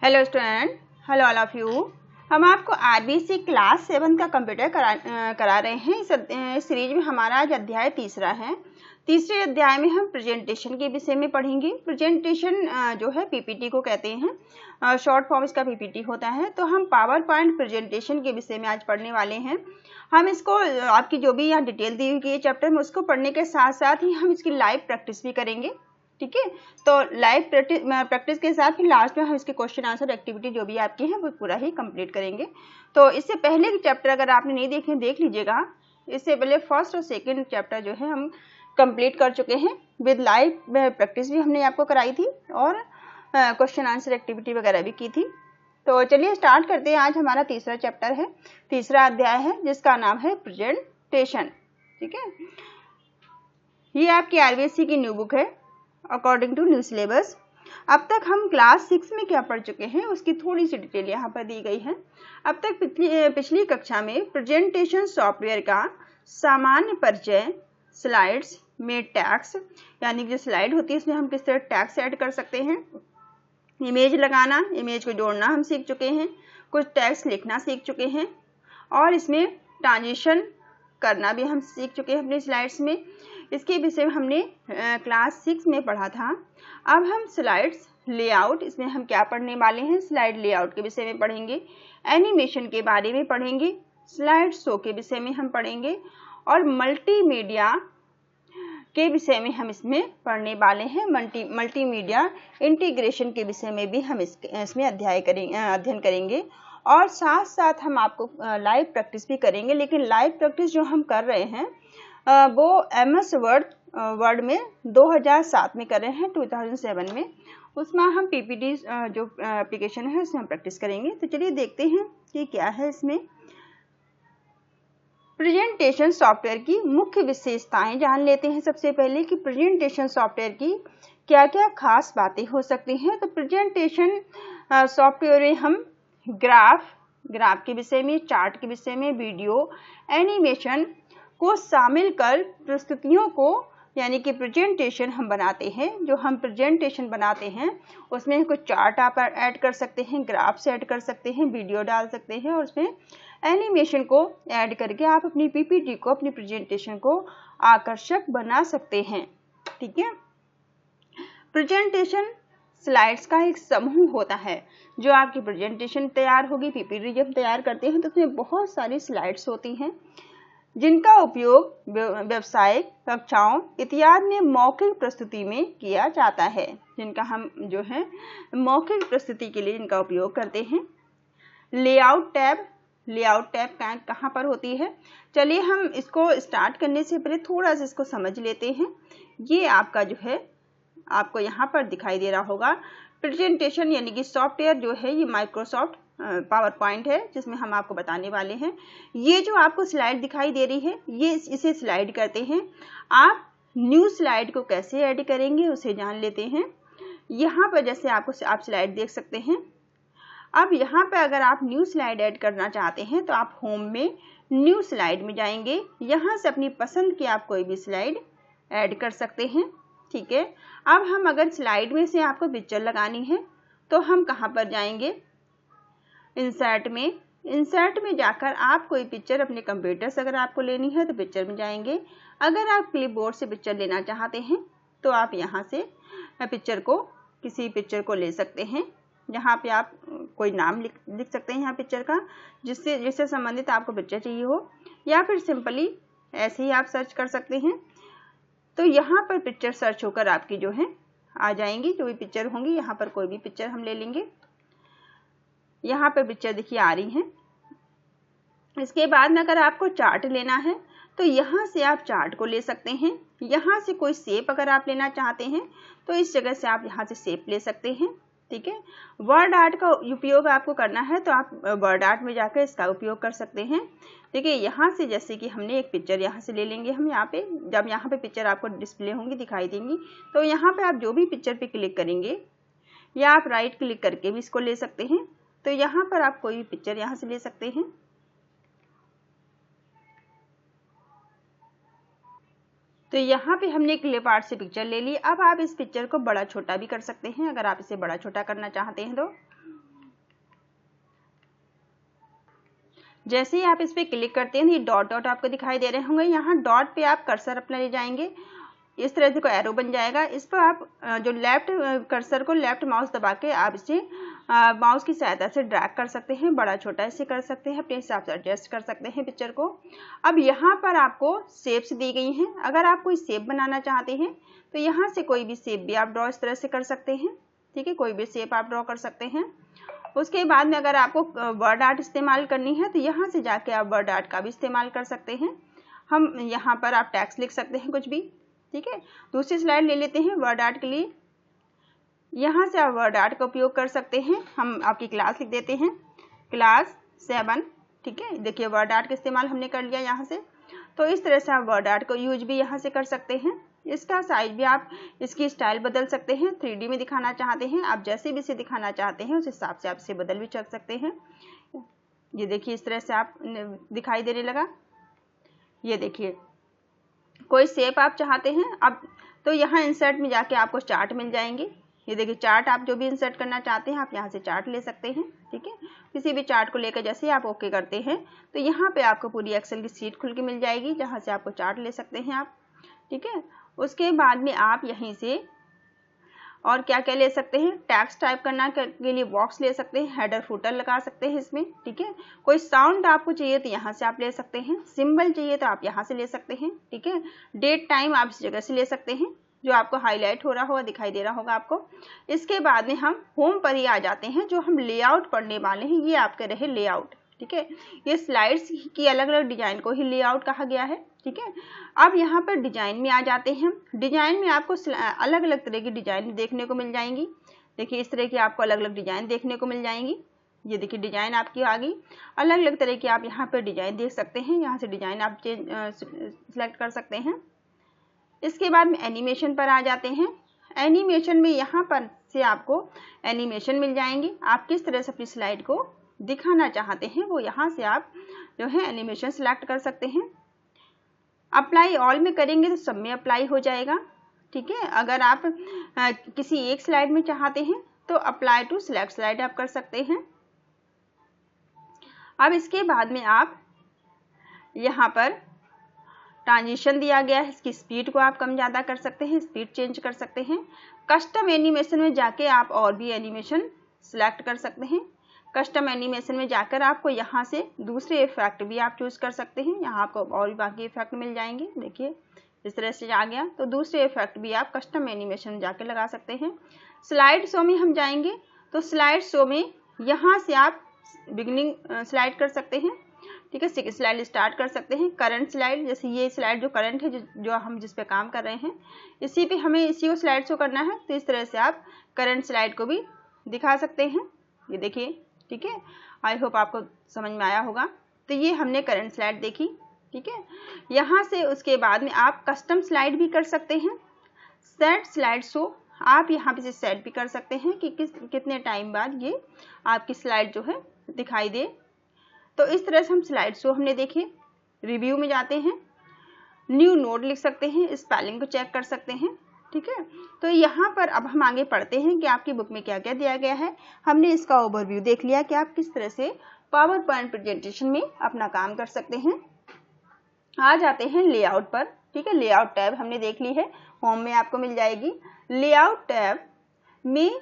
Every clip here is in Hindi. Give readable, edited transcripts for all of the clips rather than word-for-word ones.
Hello student, hello all of you. हम आपको आरबीसी क्लास 7 का कंप्यूटर करा रहे हैं। इस सीरीज में हमारा आज अध्याय तीसरा है। तीसरे अध्याय में हम प्रेजेंटेशन के विषय में पढ़ेंगे। प्रेजेंटेशन जो है पीपीटी को कहते हैं, शॉर्ट फॉर्म इसका पीपीटी होता है। तो हम पावर पॉइंट प्रेजेंटेशन के विषय में आज पढ़ने वाले हैं। हम इसको आपकी जो भी यहाँ डिटेल दी हुई है चैप्टर में उसको पढ़ने के साथ साथ ही हम इसकी लाइव प्रैक्टिस भी करेंगे। ठीक है, तो लाइव प्रैक्टिस के साथ फिर लास्ट में हम इसके क्वेश्चन आंसर एक्टिविटी जो भी आपकी है वो पूरा ही कंप्लीट करेंगे। तो इससे पहले के चैप्टर अगर आपने नहीं देखे देख लीजिएगा। इससे पहले फर्स्ट और सेकंड चैप्टर जो है हम कंप्लीट कर चुके हैं। विद लाइव प्रैक्टिस भी हमने आपको कराई थी और क्वेश्चन आंसर एक्टिविटी वगैरह भी की थी। तो चलिए स्टार्ट करते हैं। आज हमारा तीसरा चैप्टर है, तीसरा अध्याय है जिसका नाम है प्रेजेंटेशन। ठीक है, ये आपकी आरबीएससी की न्यू बुक है अकॉर्डिंग टू न्यू सिलेबस। अब तक हम क्लास 6 में क्या पढ़ चुके हैं उसकी थोड़ी सी डिटेल यहाँ पर दी गई है। अब तक पिछली कक्षा में प्रेजेंटेशन सॉफ्टवेयर का सामान्य परिचय, स्लाइड्स में टैग्स यानी जो स्लाइड होती है इसमें हम किस तरह टैग्स ऐड कर सकते हैं, इमेज लगाना, इमेज को जोड़ना हम सीख चुके हैं, कुछ टैग्स लिखना सीख चुके हैं और इसमें ट्रांजिशन करना भी हम सीख चुके हैं अपनी स्लाइड्स में। इसके विषय में हमने क्लास 6 में पढ़ा था। अब हम स्लाइड्स लेआउट, इसमें हम क्या पढ़ने वाले हैं, स्लाइड लेआउट के विषय में पढ़ेंगे, एनिमेशन के बारे में पढ़ेंगे, स्लाइड शो के विषय में हम पढ़ेंगे और मल्टीमीडिया के विषय में हम इसमें पढ़ने वाले हैं। मल्टीमीडिया इंटीग्रेशन के विषय में भी हम इसमें अध्ययन करेंगे और साथ साथ हम आपको लाइव प्रैक्टिस भी करेंगे। लेकिन लाइव प्रैक्टिस जो हम कर रहे हैं वो MS वर्ड में 2007 में कर रहे हैं, 2007 में। उसमें हम PPT जो एप्लीकेशन है उसमें हम प्रैक्टिस करेंगे। तो चलिए देखते हैं कि क्या है इसमें। प्रेजेंटेशन सॉफ्टवेयर की मुख्य विशेषताएं जान लेते हैं सबसे पहले कि प्रेजेंटेशन सॉफ्टवेयर की क्या क्या खास बातें हो सकती हैं। तो प्रेजेंटेशन सॉफ्टवेयर में हम ग्राफ के विषय में, चार्ट के विषय में, वीडियो, एनिमेशन को शामिल कर प्रस्तुतियों को यानी कि प्रेजेंटेशन हम बनाते हैं। जो हम प्रेजेंटेशन बनाते हैं उसमें कुछ चार्ट आप ऐड कर सकते हैं, ग्राफ्स ऐड कर सकते हैं, वीडियो डाल सकते हैं और उसमें एनिमेशन को ऐड करके आप अपनी पीपीटी को, अपनी प्रेजेंटेशन को आकर्षक बना सकते हैं। ठीक है, प्रेजेंटेशन स्लाइड्स का एक समूह होता है। जो आपकी प्रेजेंटेशन तैयार होगी, पीपीटी जब तैयार करते हैं तो उसमें बहुत सारी स्लाइड्स होती हैं जिनका उपयोग व्यवसायिक कक्षाओं इत्यादि में मौखिक प्रस्तुति में किया जाता है, जिनका हम जो है मौखिक प्रस्तुति के लिए जिनका उपयोग करते हैं। लेआउट टैब कहाँ पर होती है, चलिए हम इसको स्टार्ट करने से पहले थोड़ा सा इसको समझ लेते हैं। ये आपका जो है आपको यहाँ पर दिखाई दे रहा होगा प्रेजेंटेशन यानी कि सॉफ्टवेयर जो है ये माइक्रोसॉफ्ट पावर पॉइंट है जिसमें हम आपको बताने वाले हैं। ये जो आपको स्लाइड दिखाई दे रही है ये इसे स्लाइड करते हैं। आप न्यू स्लाइड को कैसे ऐड करेंगे उसे जान लेते हैं। यहाँ पर जैसे आप स्लाइड देख सकते हैं। अब यहाँ पर अगर आप न्यू स्लाइड ऐड करना चाहते हैं तो आप होम में न्यू स्लाइड में जाएंगे। यहाँ से अपनी पसंद की आप कोई भी स्लाइड ऐड कर सकते हैं। ठीक है, अब हम अगर स्लाइड में से आपको पिक्चर लगानी है तो हम कहाँ पर जाएंगे, इंसर्ट में जाकर आप कोई पिक्चर अपने कंप्यूटर से अगर आपको लेनी है तो पिक्चर में जाएंगे। अगर आप क्लिपबोर्ड से पिक्चर लेना चाहते हैं तो आप यहाँ से किसी पिक्चर को ले सकते हैं। यहाँ पे आप कोई नाम लिख सकते हैं यहाँ पिक्चर का जिससे संबंधित आपको पिक्चर चाहिए हो, या फिर सिंपली ऐसे ही आप सर्च कर सकते हैं। तो यहाँ पर पिक्चर सर्च होकर आपकी जो है आ जाएंगी, जो भी पिक्चर होंगी। यहाँ पर कोई भी पिक्चर हम ले लेंगे। यहाँ पर पिक्चर देखिए आ रही है। इसके बाद में अगर आपको चार्ट लेना है तो यहाँ से आप चार्ट को ले सकते हैं। यहाँ से कोई शेप अगर आप लेना चाहते हैं तो इस जगह से आप यहाँ से शेप ले सकते हैं। ठीक है, वर्ड आर्ट का उपयोग आपको करना है तो आप वर्ड आर्ट में जाकर इसका उपयोग कर सकते हैं। देखिए यहाँ से जैसे कि हमने एक पिक्चर यहाँ से ले लेंगे हम। यहाँ पे जब यहाँ पे पिक्चर आपको डिस्प्ले होंगी, दिखाई देंगी, तो यहाँ पे आप जो भी पिक्चर पे क्लिक करेंगे या आप राइट क्लिक करके भी इसको ले सकते हैं। तो यहाँ पर आप कोई भी पिक्चर यहाँ से ले सकते हैं। तो यहाँ पे हमने क्लिप आर्ट से पिक्चर ले ली। अब आप इस पिक्चर को बड़ा छोटा भी कर सकते हैं अगर आप इसे बड़ा छोटा करना चाहते हैं तो। जैसे ही आप इस पर क्लिक करते हैं ये डॉट डॉट आपको दिखाई दे रहे होंगे। यहाँ डॉट पे आप कर्सर अपना ले जाएंगे, इस तरह से कोई एरो बन जाएगा। इस पर आप जो लेफ्ट कर्सर को लेफ्ट माउस दबा के आप इसे माउस की सहायता से ड्रैग कर सकते हैं, बड़ा छोटा इसे कर सकते हैं, अपने हिसाब से एडजस्ट कर सकते हैं पिक्चर को। अब यहाँ पर आपको शेप्स दी गई हैं। अगर आप कोई शेप बनाना चाहते हैं तो यहाँ से कोई भी शेप भी आप ड्रॉ इस तरह से कर सकते हैं, ठीक है, कोई भी शेप आप ड्रॉ कर सकते हैं। उसके बाद में अगर आपको वर्ड आर्ट इस्तेमाल करनी है तो यहाँ से जाके आप वर्ड आर्ट का भी इस्तेमाल कर सकते हैं। हम यहाँ पर आप टेक्स्ट लिख सकते हैं कुछ भी, ठीक है। दूसरी स्लाइड ले लेते हैं वर्ड आर्ट के लिए। यहाँ से आप वर्ड आर्ट का उपयोग कर सकते हैं। हम आपकी क्लास लिख देते हैं, क्लास 7, ठीक है। देखिए वर्ड आर्ट का इस्तेमाल हमने कर लिया यहाँ से। तो इस तरह से आप वर्ड आर्ट को यूज भी यहाँ से कर सकते हैं। इसका साइज भी आप इसकी स्टाइल बदल सकते हैं। 3D में दिखाना चाहते हैं आप, जैसे भी इसे दिखाना चाहते हैं उस हिसाब से आप इसे बदल भी चल सकते हैं। ये देखिए इस तरह से आप दिखाई देने लगा। ये देखिए कोई शेप आप चाहते हैं अब तो यहाँ इंसर्ट में जाके आपको चार्ट मिल जाएंगे। ये देखिए चार्ट आप जो भी इंसर्ट करना चाहते हैं आप यहाँ से चार्ट ले सकते हैं, ठीक है। किसी भी चार्ट को लेकर जैसे ही आप ओके करते हैं तो यहाँ पे आपको पूरी एक्सेल की शीट खुल के मिल जाएगी, जहाँ से आपको चार्ट ले सकते हैं आप, ठीक है। उसके बाद में आप यहीं से और क्या क्या ले सकते हैं, टेक्स्ट टाइप करना के लिए बॉक्स ले सकते हैं, हेडर फुटर लगा सकते हैं इसमें, ठीक है। कोई साउंड आपको चाहिए तो यहाँ से आप ले सकते हैं, सिंबल चाहिए तो आप यहाँ से ले सकते हैं, ठीक है। डेट टाइम आप इस जगह से ले सकते हैं जो आपको हाईलाइट हो रहा होगा, दिखाई दे रहा होगा आपको। इसके बाद में हम होम पर ही आ जाते हैं। जो हम लेआउट पढ़ने वाले हैं ये आपके रहे लेआउट, ठीक है। ये स्लाइड्स की अलग अलग डिजाइन को ही लेआउट कहा गया है, ठीक है। अब यहाँ पर डिजाइन में आ जाते हैं। डिजाइन में आपको अलग अलग तरह की डिजाइन देखने को मिल जाएंगी। देखिए इस तरह की आपको अलग अलग डिजाइन देखने को मिल जाएंगी। ये देखिए डिजाइन आपकी आ गई, अलग अलग तरह की आप यहाँ पर डिजाइन देख सकते हैं। यहाँ से डिजाइन आप सिलेक्ट कर सकते हैं। इसके बाद में एनिमेशन पर आ जाते हैं। एनिमेशन में यहाँ पर से आपको एनिमेशन मिल जाएंगे। आप किस तरह से अपनी स्लाइड को दिखाना चाहते हैं वो यहाँ से आप जो है एनिमेशन सिलेक्ट कर सकते हैं। अप्लाई ऑल में करेंगे तो सब में अप्लाई हो जाएगा, ठीक है। अगर आप किसी एक स्लाइड में चाहते हैं तो अप्लाई टू सिलेक्ट स्लाइड आप कर सकते हैं। अब इसके बाद में आप यहाँ पर ट्रांजिशन दिया गया है, इसकी स्पीड को आप कम ज़्यादा कर सकते हैं, स्पीड चेंज कर सकते हैं। कस्टम एनिमेशन में जाके आप और भी एनिमेशन सिलेक्ट कर सकते हैं। कस्टम एनिमेशन में जाकर आपको यहाँ से दूसरे इफेक्ट भी आप चूज कर सकते हैं। यहाँ आपको और भी बाकी इफेक्ट मिल जाएंगे। देखिए इस तरह से आ गया तो दूसरे इफेक्ट भी आप कस्टम एनिमेशन में जाकर लगा सकते हैं। स्लाइड शो में हम जाएंगे तो स्लाइड शो में यहाँ से आप बिगिनिंग स्लाइड कर सकते हैं, ठीक है। सेकंड स्लाइड स्टार्ट कर सकते हैं। करंट स्लाइड, जैसे ये स्लाइड जो करंट है जो हम जिस पे काम कर रहे हैं इसी पे हमें इसी को स्लाइड शो करना है तो इस तरह से आप करंट स्लाइड को भी दिखा सकते हैं। ये देखिए, ठीक है। आई होप आपको समझ में आया होगा। तो ये हमने करंट स्लाइड देखी, ठीक है। यहाँ से उसके बाद में आप कस्टम स्लाइड भी कर सकते हैं। सेट स्लाइड शो आप यहाँ पे से सेट भी कर सकते हैं कि कितने टाइम बाद ये आपकी स्लाइड जो है दिखाई दे। तो इस तरह से हम स्लाइड शो हमने देखे। रिव्यू में जाते हैं, न्यू नोट लिख सकते हैं, स्पेलिंग को चेक कर सकते हैं, ठीक है। तो यहाँ पर अब हम आगे पढ़ते हैं कि आपकी बुक में क्या क्या दिया गया है। हमने इसका ओवरव्यू देख लिया कि आप किस तरह से पावर पॉइंट प्रेजेंटेशन में अपना काम कर सकते हैं। आ जाते हैं लेआउट पर, ठीक है। लेआउट टैब हमने देख ली है, होम में आपको मिल जाएगी। लेआउट टैब में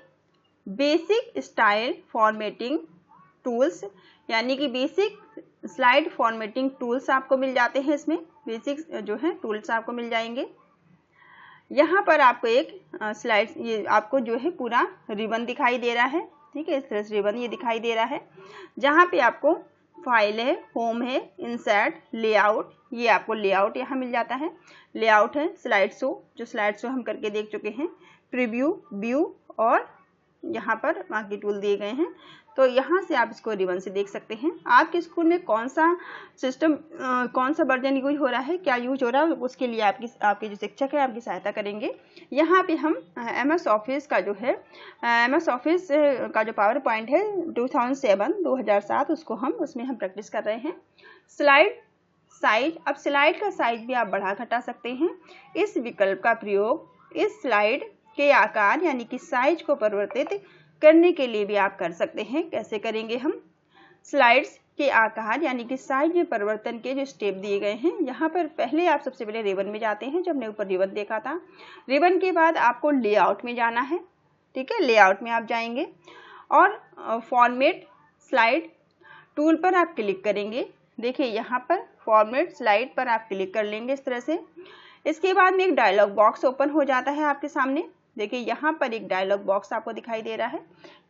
बेसिक स्टाइल फॉर्मेटिंग टूल्स यानी कि बेसिक स्लाइड फॉर्मेटिंग टूल्स आपको मिल जाते हैं। इसमें बेसिक जो है टूल्स आपको मिल जाएंगे। यहाँ पर आपको एक स्लाइड, ये आपको जो है पूरा रिबन दिखाई दे रहा है, ठीक है। इस तरह से रिबन ये दिखाई दे रहा है जहाँ पे आपको फाइल है, होम है, इंसर्ट, लेआउट, ये आपको लेआउट यहाँ मिल जाता है। लेआउट है स्लाइड शो, जो स्लाइड शो हम करके देख चुके हैं। प्रीव्यू, व्यू और यहाँ पर बाकी टूल दिए गए हैं। तो यहाँ से आप इसको रिबन से देख सकते हैं। आपके स्कूल में कौन सा सिस्टम, कौन सा वर्जन यूज हो रहा है, क्या यूज हो रहा है, उसके लिए आपके जो शिक्षक है आपकी सहायता करेंगे। यहाँ पे हम MS ऑफिस का जो है MS ऑफिस का जो पावर पॉइंट है 2007 उसको उसमें हम प्रैक्टिस कर रहे हैं। स्लाइड साइज, अब स्लाइड का साइज भी आप बढ़ा घटा सकते हैं। इस विकल्प का प्रयोग इस स्लाइड के आकार यानी कि साइज को परिवर्तित करने के लिए भी आप कर सकते हैं। कैसे करेंगे हम, स्लाइड्स के आकार यानी कि साइज में परिवर्तन के जो स्टेप दिए गए हैं। यहाँ पर पहले आप सबसे पहले रिबन में जाते हैं, जो हमने ऊपर रिबन देखा था। रिबन के बाद आपको लेआउट में जाना है, ठीक है। लेआउट में आप जाएंगे और फॉर्मेट स्लाइड टूल पर आप क्लिक करेंगे। देखिए यहाँ पर फॉर्मेट स्लाइड पर आप क्लिक कर लेंगे इस तरह से। इसके बाद में एक डायलॉग बॉक्स ओपन हो जाता है आपके सामने। देखिए यहाँ पर एक डायलॉग बॉक्स आपको दिखाई दे रहा है।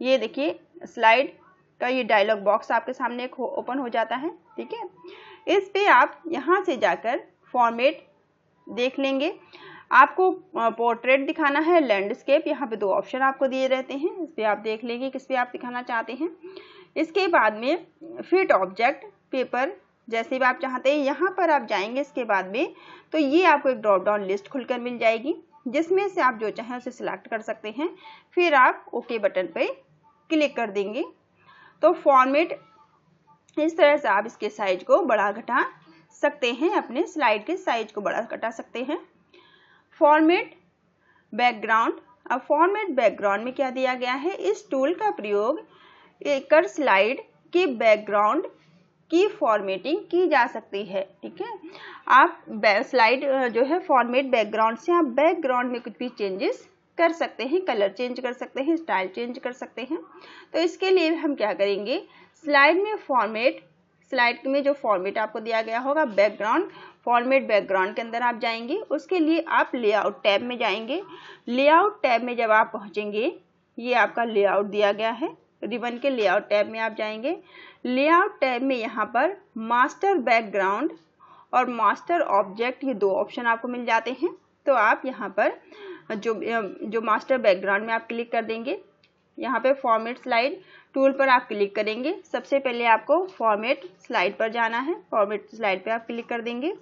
ये देखिए स्लाइड का ये डायलॉग बॉक्स आपके सामने एक ओपन हो जाता है, ठीक है। इस पे आप यहाँ से जाकर फॉर्मेट देख लेंगे। आपको पोर्ट्रेट दिखाना है, लैंडस्केप, यहाँ पे 2 ऑप्शन आपको दिए रहते हैं। इस पे आप देख लेंगे किस पे आप दिखाना चाहते हैं। इसके बाद में फिट ऑब्जेक्ट पेपर जैसे भी आप चाहते हैं, यहाँ पर आप जाएंगे। इसके बाद में तो ये आपको एक ड्रॉप डाउन लिस्ट खुलकर मिल जाएगी, जिसमें से आप जो चाहें उसे सिलेक्ट कर सकते हैं। फिर आप ओके बटन पे क्लिक कर देंगे। तो फॉर्मेट इस तरह से आप इसके साइज को बढ़ा घटा सकते हैं, अपने स्लाइड के साइज को बढ़ा घटा सकते हैं। Format background. अब फॉर्मेट बैकग्राउंड में क्या दिया गया है, इस टूल का प्रयोग कर स्लाइड के बैकग्राउंड की फॉर्मेटिंग की जा सकती है, ठीक है। आप स्लाइड जो है फॉर्मेट बैकग्राउंड से आप बैकग्राउंड में कुछ भी चेंजेस कर सकते हैं, कलर चेंज कर सकते हैं, स्टाइल चेंज कर सकते हैं। तो इसके लिए हम क्या करेंगे, स्लाइड में फॉर्मेट, स्लाइड में जो फॉर्मेट आपको दिया गया होगा बैकग्राउंड, फॉर्मेट बैकग्राउंड के अंदर आप जाएंगे। उसके लिए आप लेआउट टैब में जाएंगे। लेआउट टैब में जब आप पहुंचेंगे, ये आपका लेआउट दिया गया है, रिबन के लेआउट टैब में आप जाएंगे। लेआउट टैब में यहाँ पर मास्टर बैकग्राउंड और मास्टर ऑब्जेक्ट, ये 2 ऑप्शन आपको मिल जाते हैं। तो आप यहाँ पर जो मास्टर बैकग्राउंड में आप क्लिक कर देंगे। यहाँ पे फॉर्मेट स्लाइड टूल पर आप क्लिक करेंगे। सबसे पहले आपको फॉर्मेट स्लाइड पर जाना है, फॉर्मेट स्लाइड पे आप क्लिक कर देंगे।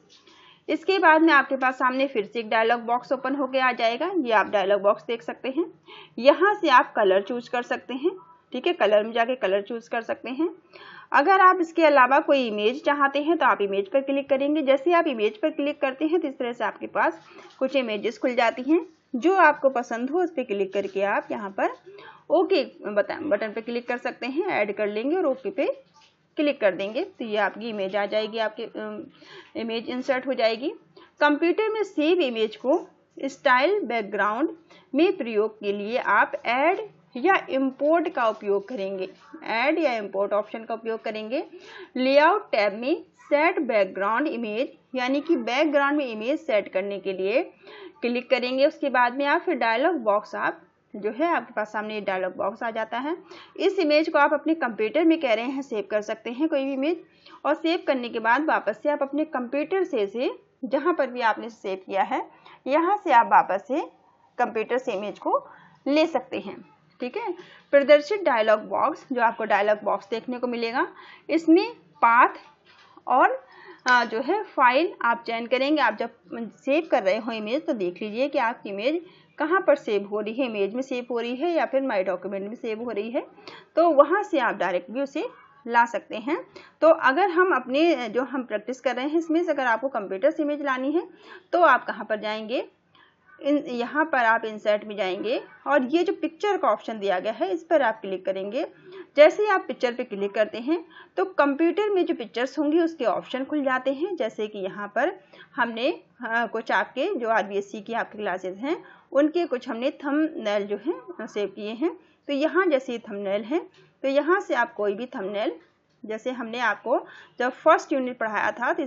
इसके बाद में आपके पास सामने फिर से एक डायलॉग बॉक्स ओपन होके आ जाएगा। ये आप डायलॉग बॉक्स देख सकते हैं। यहाँ से आप कलर चूज कर सकते हैं, ठीक है। कलर में जाके कलर चूज कर सकते हैं। अगर आप इसके अलावा कोई इमेज चाहते हैं तो आप इमेज पर क्लिक करेंगे। जैसे आप इमेज पर क्लिक करते हैं तो इस तरह से आपके पास कुछ इमेजेस खुल जाती हैं। जो आपको पसंद हो उस पर क्लिक करके आप यहाँ पर ओके बटन पे क्लिक कर सकते हैं, ऐड कर लेंगे और ओके पे क्लिक कर देंगे। तो ये आपकी इमेज आ जाएगी, आपकी इमेज इंसर्ट हो जाएगी। कंप्यूटर में सेव इमेज को स्टाइल बैकग्राउंड में प्रयोग के लिए आप ऐड या इंपोर्ट का उपयोग करेंगे, ऐड या इंपोर्ट ऑप्शन का उपयोग करेंगे। लेआउट टैब में सेट बैकग्राउंड इमेज यानी कि बैकग्राउंड में इमेज सेट करने के लिए क्लिक करेंगे। उसके बाद में आप फिर डायलॉग बॉक्स आप जो है आपके पास सामने डायलॉग बॉक्स आ जाता है। इस इमेज को आप अपने कंप्यूटर में कह रहे हैं सेव कर सकते हैं कोई भी इमेज, और सेव करने के बाद वापस से आप अपने कंप्यूटर से जहां पर भी आपने सेव किया है यहां से आप वापस से कंप्यूटर से इमेज को ले सकते हैं, ठीक है। प्रदर्शित डायलॉग बॉक्स, जो आपको डायलॉग बॉक्स देखने को मिलेगा, इसमें पाथ और जो है फाइल आप चयन करेंगे। आप जब सेव कर रहे हो इमेज तो देख लीजिए कि आपकी इमेज कहाँ पर सेव हो रही है, इमेज में सेव हो रही है या फिर माई डॉक्यूमेंट में सेव हो रही है। तो वहाँ से आप डायरेक्ट भी उसे ला सकते हैं। तो अगर हम अपने जो हम प्रैक्टिस कर रहे हैं इसमें से अगर आपको कंप्यूटर से इमेज लानी है तो आप कहाँ पर जाएंगे, यहाँ पर आप इंसर्ट में जाएंगे और ये जो पिक्चर का ऑप्शन दिया गया है इस पर आप क्लिक करेंगे। जैसे ही आप पिक्चर पे क्लिक करते हैं तो कंप्यूटर में जो पिक्चर्स होंगी उसके ऑप्शन खुल जाते हैं। जैसे कि यहाँ पर हमने कुछ आपके जो RBSC की आपकी क्लासेस हैं उनके कुछ हमने थंबनेल जो है सेव किए हैं। तो यहाँ जैसे थंबनेल है तो यहाँ से आप कोई भी थंबनेल, जैसे हमने आपको जब फर्स्ट यूनिट पढ़ाया था तो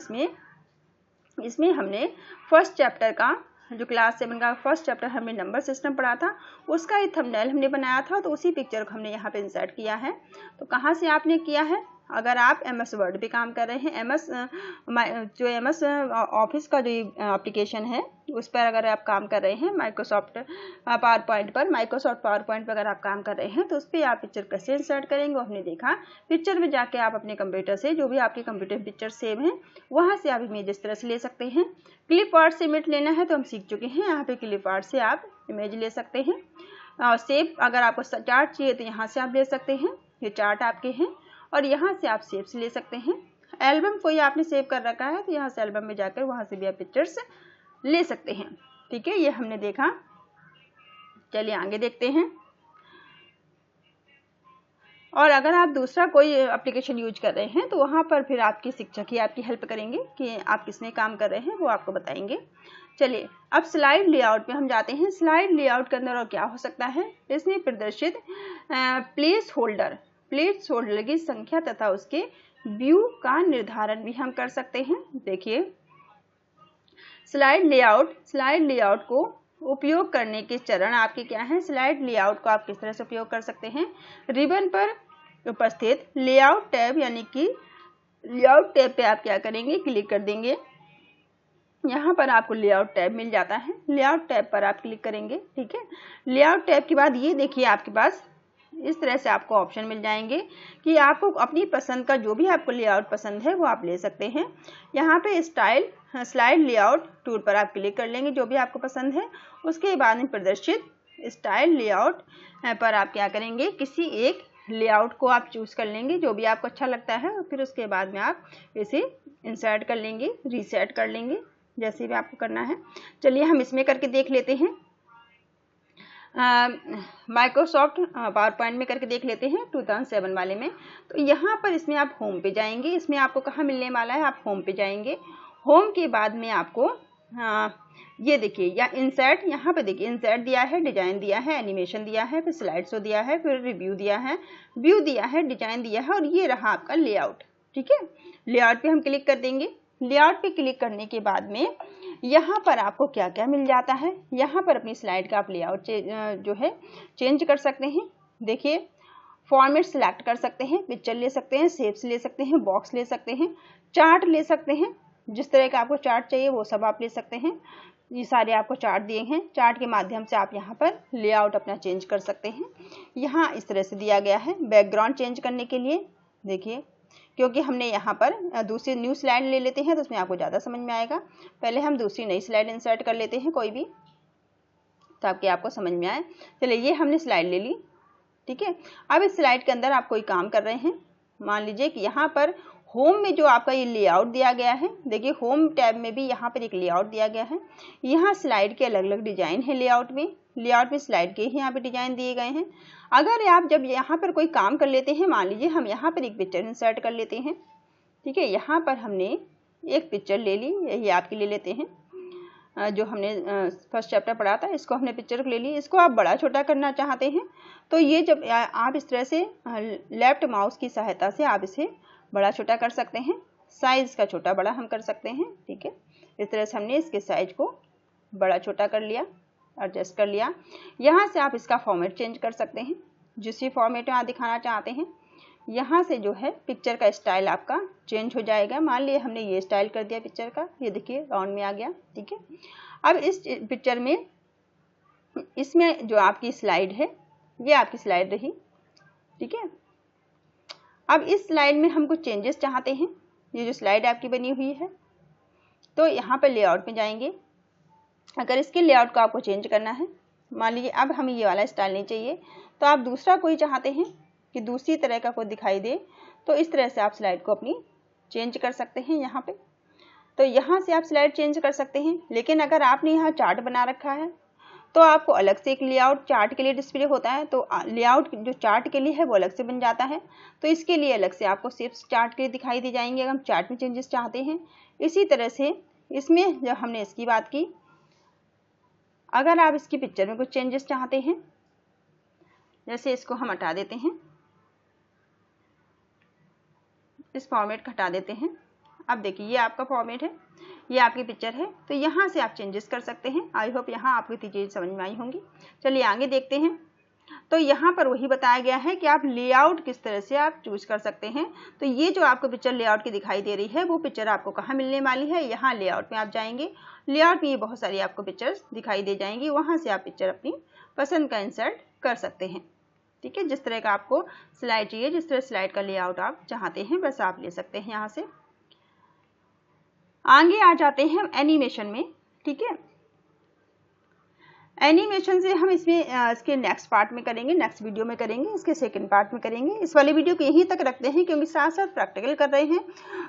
इसमें हमने फर्स्ट चैप्टर का जो क्लास 7 का फर्स्ट चैप्टर हमने नंबर सिस्टम पढ़ा था उसका ही थंबनेल हमने बनाया था। तो उसी पिक्चर को हमने यहाँ पे इंसर्ट किया है। तो कहाँ से आपने किया है, अगर आप MS वर्ड पे काम कर रहे हैं, MS ऑफिस का जो एप्लीकेशन है उस पर अगर आप काम कर रहे हैं, माइक्रोसॉफ्ट पावर पॉइंट पर अगर आप काम कर रहे हैं तो उस पर आप पिक्चर कैसे इंसर्ट करेंगे हमने देखा। पिक्चर में जाके आप अपने कंप्यूटर से जो भी आपके कंप्यूटर में पिक्चर सेव हैं वहाँ से आप इमेज इस तरह से ले सकते हैं। क्लिप आर्ट से इमेज लेना है तो हम सीख चुके हैं, यहाँ पे क्लिप आर्ट से आप इमेज ले सकते हैं। और सेव अगर आपको चार्ट चाहिए तो यहाँ से आप ले सकते हैं, ये चार्ट आपके हैं और यहाँ से आप सेव से ले सकते हैं। एल्बम कोई आपने सेव कर रखा है तो यहाँ से एल्बम में जाकर वहाँ से भी आप पिक्चर्स ले सकते हैं, ठीक है। ये हमने देखा। चलिए आगे देखते हैं। और अगर आप दूसरा कोई एप्लीकेशन यूज कर रहे हैं तो वहाँ पर फिर आपके शिक्षक ही आपकी हेल्प करेंगे कि आप किसमें काम कर रहे हैं, वो आपको बताएंगे। चलिए अब स्लाइड लेआउट पे हम जाते हैं। स्लाइड लेआउट के अंदर और क्या हो सकता है, इसमें प्रदर्शित प्लेस होल्डर की संख्या तथा उसके व्यू का निर्धारण भी हम कर सकते हैं। देखिए स्लाइड लेआउट को उपयोग करने के चरण आपके क्या हैं। स्लाइड लेआउट को आप किस तरह से उपयोग कर सकते हैं, रिबन पर उपस्थित लेआउट टैब यानी कि लेआउट टैब पे आप क्या करेंगे, क्लिक कर देंगे। यहाँ पर आपको लेआउट टैब मिल जाता है, लेआउट टैब पर आप क्लिक करेंगे। ठीक है, लेआउट टैब के बाद ये देखिए आपके पास इस तरह से आपको ऑप्शन मिल जाएंगे कि आपको अपनी पसंद का जो भी आपको लेआउट पसंद है वो आप ले सकते हैं। यहाँ पे स्लाइड लेआउट टूल पर आप क्लिक कर लेंगे जो भी आपको पसंद है। उसके बाद में प्रदर्शित स्टाइल लेआउट पर आप क्या करेंगे, किसी एक लेआउट को आप चूज कर लेंगे जो भी आपको अच्छा लगता है, और फिर उसके बाद में आप इसे इंसर्ट कर लेंगे, रीसेट कर लेंगे, जैसे भी आपको करना है। चलिए हम इसमें करके देख लेते हैं, माइक्रोसॉफ्ट पावर पॉइंट में करके देख लेते हैं 2007 वाले में। तो यहाँ पर इसमें आप होम पे जाएंगे, इसमें आपको कहाँ मिलने वाला है, आप होम पे जाएंगे। होम के बाद में आपको ये देखिए या इंसर्ट, यहाँ पे देखिए इंसर्ट दिया है, डिजाइन दिया है, एनिमेशन दिया है, फिर स्लाइड शो दिया है, फिर रिव्यू दिया है, व्यू दिया है, डिजाइन दिया है, और ये रहा आपका लेआउट। ठीक है, लेआउट पे हम क्लिक कर देंगे। लेआउट पे क्लिक करने के बाद में यहाँ पर आपको क्या क्या मिल जाता है, यहाँ पर अपनी स्लाइड का आप लेआउट जो है चेंज कर सकते हैं। देखिए फॉर्मेट सिलेक्ट कर सकते हैं, पिक्चर ले सकते हैं, शेप्स ले सकते हैं, बॉक्स ले सकते हैं, चार्ट ले सकते हैं, जिस तरह का आपको चार्ट चाहिए वो सब आप ले सकते हैं। ये सारे आपको चार्ट दिए हैं, चार्ट के माध्यम से आप यहाँ पर लेआउट अपना चेंज कर सकते हैं। यहाँ इस तरह से दिया गया है बैकग्राउंड चेंज करने के लिए। देखिए क्योंकि हमने यहाँ पर दूसरी न्यू स्लाइड ले लेते हैं तो उसमें आपको ज़्यादा समझ में आएगा। पहले हम दूसरी नई स्लाइड इंसर्ट कर लेते हैं कोई भी, ताकि आपको समझ में आए। चलिए ये हमने स्लाइड ले ली। ठीक है, अब इस स्लाइड के अंदर आप कोई काम कर रहे हैं, मान लीजिए कि यहाँ पर होम में जो आपका ये लेआउट दिया गया है, देखिए होम टैब में भी यहाँ पर एक लेआउट दिया गया है। यहाँ स्लाइड के अलग अलग डिजाइन है, लेआउट में स्लाइड के ही यहाँ पे डिजाइन दिए गए हैं। अगर आप जब यहाँ पर कोई काम कर लेते हैं, मान लीजिए हम यहाँ पर एक पिक्चर इंसर्ट कर लेते हैं। ठीक है, यहाँ पर हमने एक पिक्चर ले ली, यही आपके ले लेते हैं, जो हमने फर्स्ट चैप्टर पढ़ा था, इसको हमने पिक्चर ले ली। इसको आप बड़ा छोटा करना चाहते हैं तो ये जब आप इस तरह से लेफ्ट माउस की सहायता से आप इसे बड़ा छोटा कर सकते हैं, साइज का छोटा बड़ा हम कर सकते हैं। ठीक है, इस तरह से हमने इसके साइज को बड़ा छोटा कर लिया, एडजस्ट कर लिया। यहाँ से आप इसका फॉर्मेट चेंज कर सकते हैं, जिस भी फॉर्मेट में आप दिखाना चाहते हैं। यहाँ से जो है पिक्चर का स्टाइल आपका चेंज हो जाएगा। मान लिया हमने ये स्टाइल कर दिया पिक्चर का, ये देखिए राउंड में आ गया। ठीक है, अब इस पिक्चर में इसमें जो आपकी स्लाइड है ये आपकी स्लाइड रही। ठीक है, अब इस स्लाइड में हम कुछ चेंजेस चाहते हैं, ये जो स्लाइड आपकी बनी हुई है, तो यहाँ पर लेआउट में जाएंगे। अगर इसके लेआउट को आपको चेंज करना है, मान लीजिए अब हमें ये वाला स्टाइल नहीं चाहिए तो आप दूसरा कोई चाहते हैं कि दूसरी तरह का कोई दिखाई दे, तो इस तरह से आप स्लाइड को अपनी चेंज कर सकते हैं यहाँ पे। तो यहाँ से आप स्लाइड चेंज कर सकते हैं। लेकिन अगर आपने यहाँ चार्ट बना रखा है तो आपको अलग से एक लेआउट चार्ट के लिए डिस्प्ले होता है, तो लेआउट जो चार्ट के लिए है वो अलग से बन जाता है। तो इसके लिए अलग से आपको शेप्स चार्ट के लिए दिखाई दी जाएंगे अगर हम चार्ट में चेंजेस चाहते हैं। इसी तरह से इसमें जब हमने इसकी बात की, अगर आप इसकी पिक्चर में कुछ चेंजेस चाहते हैं, जैसे इसको हम हटा देते हैं, इस फॉर्मेट को हटा देते हैं। अब देखिए ये आपका फॉर्मेट है, ये आपकी पिक्चर है, तो यहाँ से आप चेंजेस कर सकते हैं। आई होप यहाँ आपको चीज़ें समझ में आई होंगी। चलिए आगे देखते हैं। तो यहाँ पर वही बताया गया है कि आप लेआउट किस तरह से आप चूज कर सकते हैं। तो ये जो आपको पिक्चर लेआउट की दिखाई दे रही है वो पिक्चर आपको कहाँ मिलने वाली है, यहाँ लेआउट में आप जाएंगे। लेआउट में ये बहुत सारी आपको पिक्चर्स दिखाई दे जाएंगी, वहाँ से आप पिक्चर अपनी पसंद का इंसर्ट कर सकते हैं। ठीक है, जिस तरह का आपको स्लाइड चाहिए, जिस तरह स्लाइड का लेआउट आप चाहते हैं वैसा आप ले सकते हैं। यहाँ से आगे आ जाते हैं हम एनिमेशन में। ठीक है, एनिमेशन से हम इसमें इसके नेक्स्ट पार्ट में करेंगे, नेक्स्ट वीडियो में करेंगे, इसके सेकंड पार्ट में करेंगे। इस वाले वीडियो को यहीं तक रखते हैं क्योंकि साथ साथ प्रैक्टिकल कर रहे हैं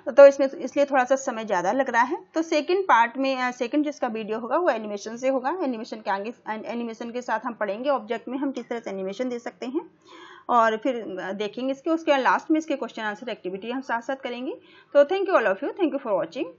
तो इसमें इसलिए थोड़ा सा समय ज़्यादा लग रहा है। तो सेकंड पार्ट में सेकंड जिसका वीडियो होगा वो एनिमेशन से होगा। एनिमेशन के आगे एनिमेशन के साथ हम पढ़ेंगे ऑब्जेक्ट में हम किस तरह से एनिमेशन दे सकते हैं, और फिर देखेंगे इसके, उसके लास्ट में इसके क्वेश्चन आंसर एक्टिविटी हम साथ साथ करेंगे। तो thank you all of you, thank you for watching.